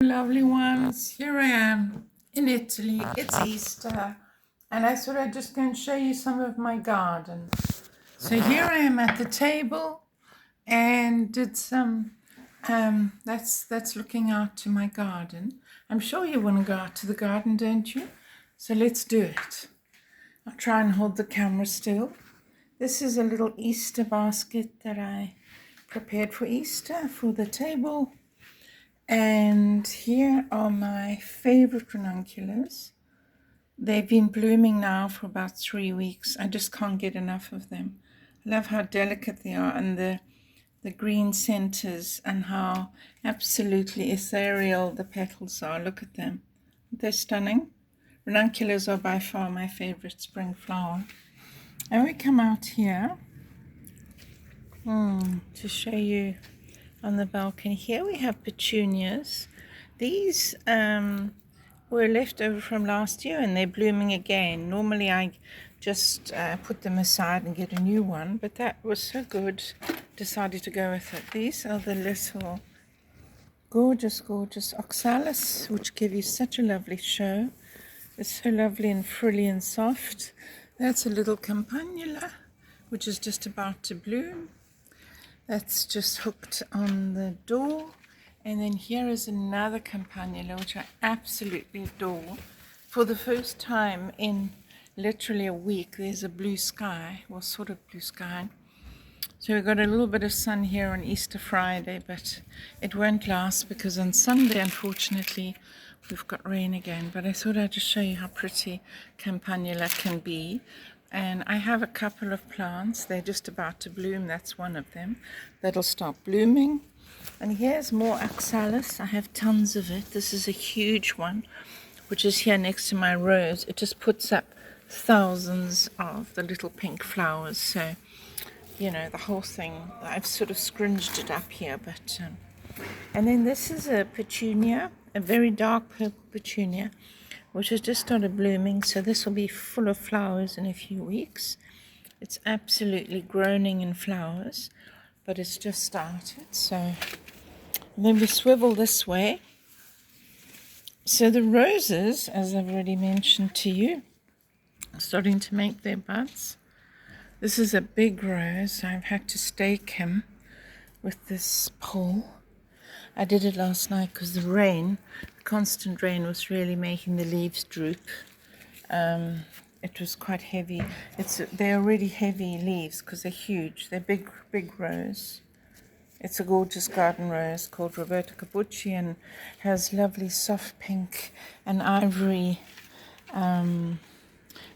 Lovely ones, here I am in Italy. It's Easter, and I thought I'd just go and show you some of my garden. So here I am at the table, and did some. That's looking out to my garden. I'm sure you want to go out to the garden, don't you? So let's do it. I'll try and hold the camera still. This is a little Easter basket that I prepared for Easter for the table. And here are my favorite ranunculus. They've been blooming now for about 3 weeks. I just can't get enough of them. I love how delicate they are, and the green centers, and how absolutely ethereal the petals are. Look at them. They're stunning. Ranunculus are by far my favorite spring flower. And we come out here to show you on the balcony. Here we have petunias. These were left over from last year, and they're blooming again. Normally I just put them aside and get a new one, but that was so good, decided to go with it. These are the little gorgeous oxalis, which give you such a lovely show. It's so lovely and frilly and soft. That's a little campanula, which is just about to bloom. That's just hooked on the door. And then here is another campanula, which I absolutely adore. For the first time in literally a week, there's a blue sky, well, sort of blue sky. So we've got a little bit of sun here on Easter Friday, but it won't last because on Sunday, unfortunately, we've got rain again. But I thought I'd just show you how pretty campanula can be. And I have a couple of plants. They're just about to bloom. That's one of them. That'll start blooming. And here's more oxalis. I have tons of it. This is a huge one, which is here next to my rose. It just puts up thousands of the little pink flowers. So, you know, the whole thing, I've sort of scringed it up here. But and then this is a petunia, a very dark purple petunia, which has just started blooming. So this will be full of flowers in a few weeks. It's absolutely groaning in flowers, but it's just started. So then we swivel this way. So the roses, as I've already mentioned to you, are starting to make their buds. This is a big rose. I've had to stake him with this pole. I did it last night because the rain, the constant rain, was really making the leaves droop. It was quite heavy. They're already heavy leaves because they're huge. They're big rose. It's a gorgeous garden rose called Roberta Capucci, and has lovely soft pink and ivory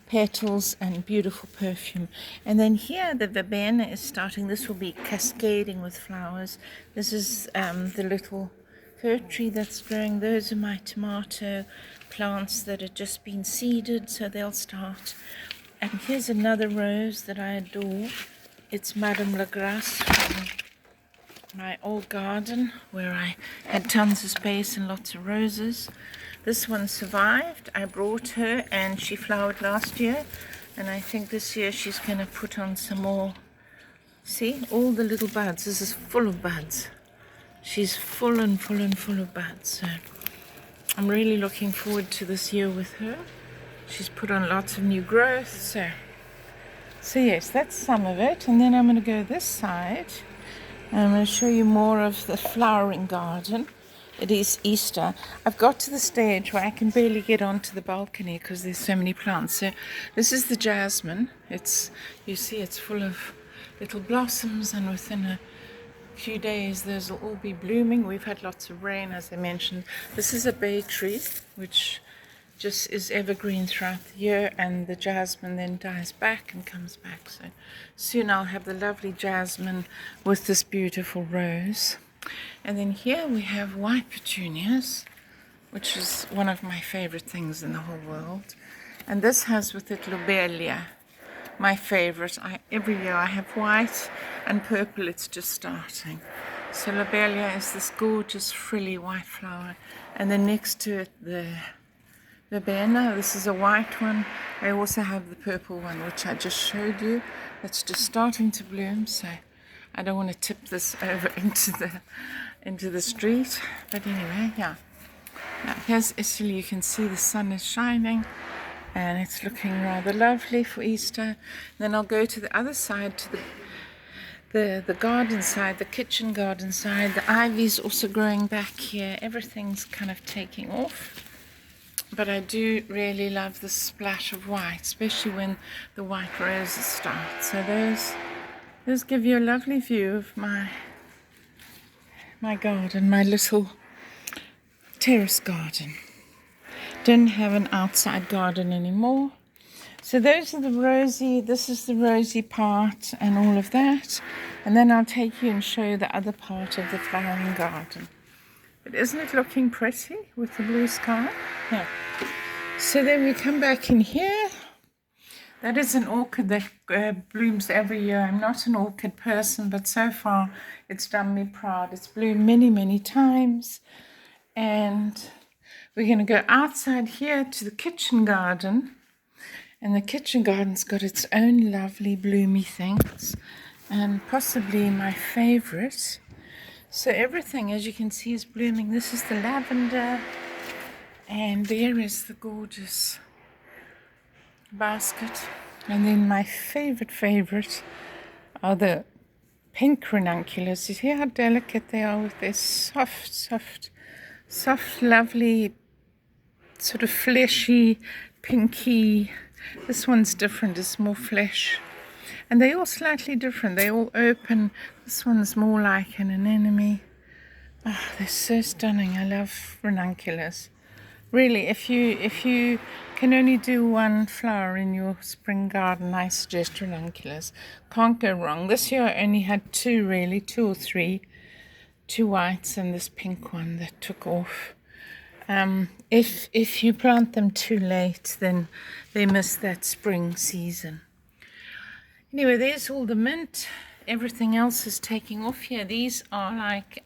petals and beautiful perfume. And then here the verbena is starting. This will be cascading with flowers. This is the little fir tree that's growing. Those are my tomato plants that have just been seeded, so they'll start. And here's another rose that I adore. It's Madame La Grace from my old garden, where I had tons of space and lots of roses. This one survived. I brought her and she flowered last year, and I think this year she's going to put on some more. See, all the little buds. This is full of buds. She's full of buds. So I'm really looking forward to this year with her. She's put on lots of new growth. So yes, that's some of it. And then I'm going to go this side. I'm going to show you more of the flowering garden. It is Easter. I've got to the stage where I can barely get onto the balcony because there's so many plants. So this is the jasmine. You see it's full of little blossoms, and within a few days those will all be blooming. We've had lots of rain, as I mentioned. This is a bay tree, which just is evergreen throughout the year, and the jasmine then dies back and comes back. So soon I'll have the lovely jasmine with this beautiful rose. And then here we have white petunias, which is one of my favorite things in the whole world. And this has with it lobelia, my favorite. Every year I have white and purple. It's just starting. So lobelia is this gorgeous frilly white flower, and then next to it the verbena. This is a white one. I also have the purple one, which I just showed you. It's just starting to bloom, so I don't want to tip this over into the street. But anyway, yeah. Now here's Italy. You can see the sun is shining and it's looking rather lovely for Easter. Then I'll go to the other side, to the garden side, the kitchen garden side. The ivy's also growing back here. Everything's kind of taking off. But I do really love the splash of white, especially when the white roses start. So those give you a lovely view of my garden, my little terrace garden. Don't have an outside garden anymore. So those are this is the rosy part and all of that. And then I'll take you and show you the other part of the flowering garden. But isn't it looking pretty with the blue sky? Yeah. So then we come back in here. That is an orchid that blooms every year. I'm not an orchid person, but so far it's done me proud. It's bloomed many, many times. And we're going to go outside here to the kitchen garden. And the kitchen garden's got its own lovely bloomy things. And possibly my favorite. So everything, as you can see, is blooming. This is the lavender. And there is the gorgeous basket. And then my favorite are the pink ranunculus. You see how delicate they are with their soft, lovely, sort of fleshy, pinky. This one's different, it's more flesh. And they're all slightly different. They all open. This one's more like an anemone. Oh, they're so stunning. I love ranunculus. Really, if you can only do one flower in your spring garden, I suggest ranunculus. Can't go wrong. This year I only had two or three. Two whites and this pink one that took off. If you plant them too late, then they miss that spring season. Anyway, there's all the mint. Everything else is taking off here. These are like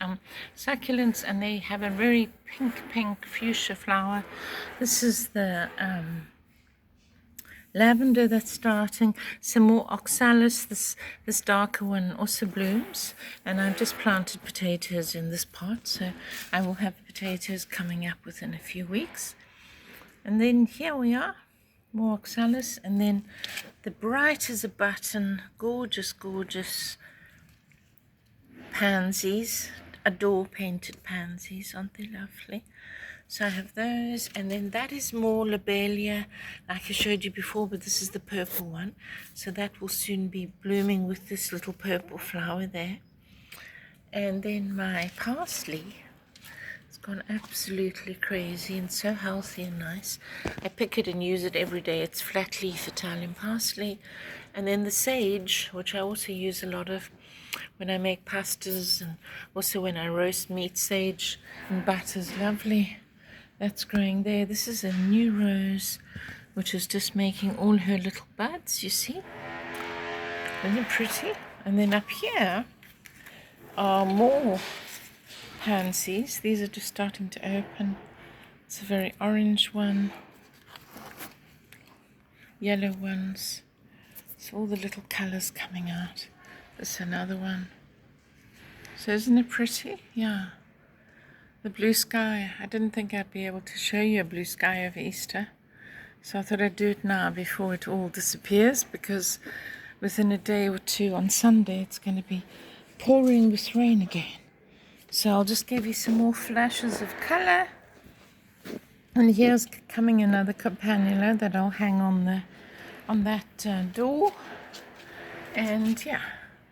succulents, and they have a very pink fuchsia flower. This is the lavender that's starting. Some more oxalis. This darker one also blooms. And I've just planted potatoes in this pot, so I will have potatoes coming up within a few weeks. And then here we are. More oxalis, and then the bright as a button, gorgeous pansies, adore painted pansies, aren't they lovely? So I have those, and then that is more lobelia, like I showed you before, but this is the purple one, so that will soon be blooming with this little purple flower there. And then my parsley, gone absolutely crazy and so healthy and nice. I pick it and use it every day. It's flat leaf Italian parsley. And then the sage, which I also use a lot of when I make pastas and also when I roast meat. Sage and butter is lovely. That's growing there. This is a new rose which is just making all her little buds, you see. Isn't it pretty? And then up here are more pansies. These are just starting to open. It's a very orange one, yellow ones. So all the little colors coming out. There's another one. So isn't it pretty? Yeah. The blue sky. I didn't think I'd be able to show you a blue sky over Easter, so I thought I'd do it now before it all disappears, because within a day or two on Sunday it's going to be pouring with rain again. So I'll just give you some more flashes of color. And here's coming another campanula that I'll hang on that door. And yeah,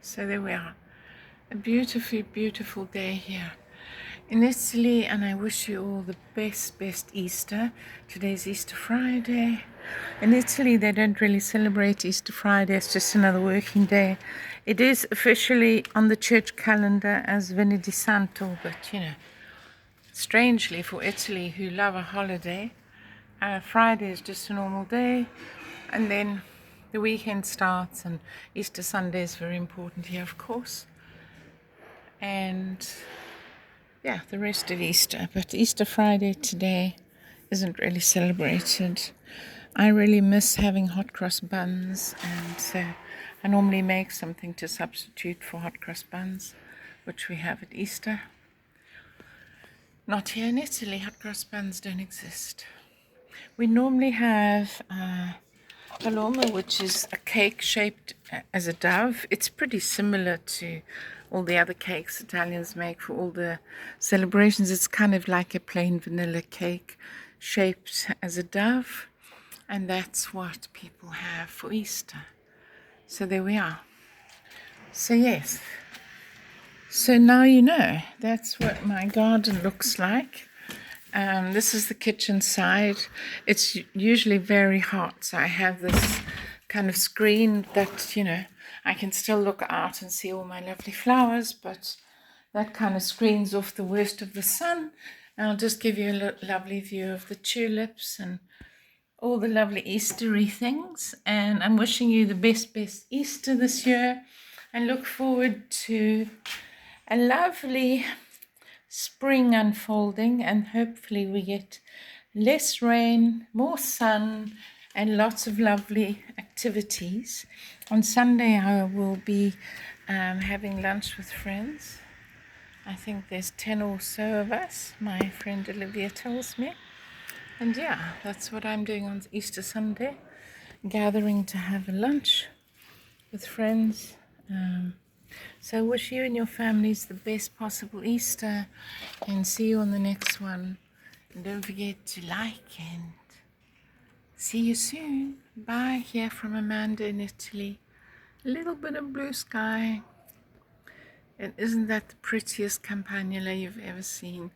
so there we are. A beautiful day here in Italy, and I wish you all the best Easter. Today's Easter Friday. In Italy, they don't really celebrate Easter Friday. It's just another working day. It is officially on the church calendar as Venerdì Santo, but strangely for Italy, who love a holiday, Friday is just a normal day, and then the weekend starts, and Easter Sunday is very important here, of course. And yeah, the rest of Easter. But Easter Friday today isn't really celebrated. I really miss having hot cross buns, and so I normally make something to substitute for hot cross buns, which we have at Easter. Not here in Italy. Hot cross buns don't exist. We normally have paloma, which is a cake shaped as a dove. It's pretty similar to all the other cakes Italians make for all the celebrations. It's kind of like a plain vanilla cake shaped as a dove, and that's what people have for Easter. So there we are. So yes, so now you know, that's what my garden looks like. This is the kitchen side. It's usually very hot, so I have this kind of screen that, I can still look out and see all my lovely flowers, but that kind of screens off the worst of the sun. And I'll just give you a lovely view of the tulips and all the lovely Eastery things. And I'm wishing you the best Easter this year, and look forward to a lovely spring unfolding, and hopefully we get less rain, more sun, and lots of lovely activities. On Sunday I will be having lunch with friends. I think there's 10 or so of us, my friend Olivia tells me. And yeah, that's what I'm doing on Easter Sunday, gathering to have a lunch with friends. So I wish you and your families the best possible Easter, and see you on the next one. And don't forget to like, and see you soon. Bye, here from Amanda in Italy. A little bit of blue sky. And isn't that the prettiest campanula you've ever seen?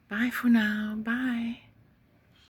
Bye for now. Bye.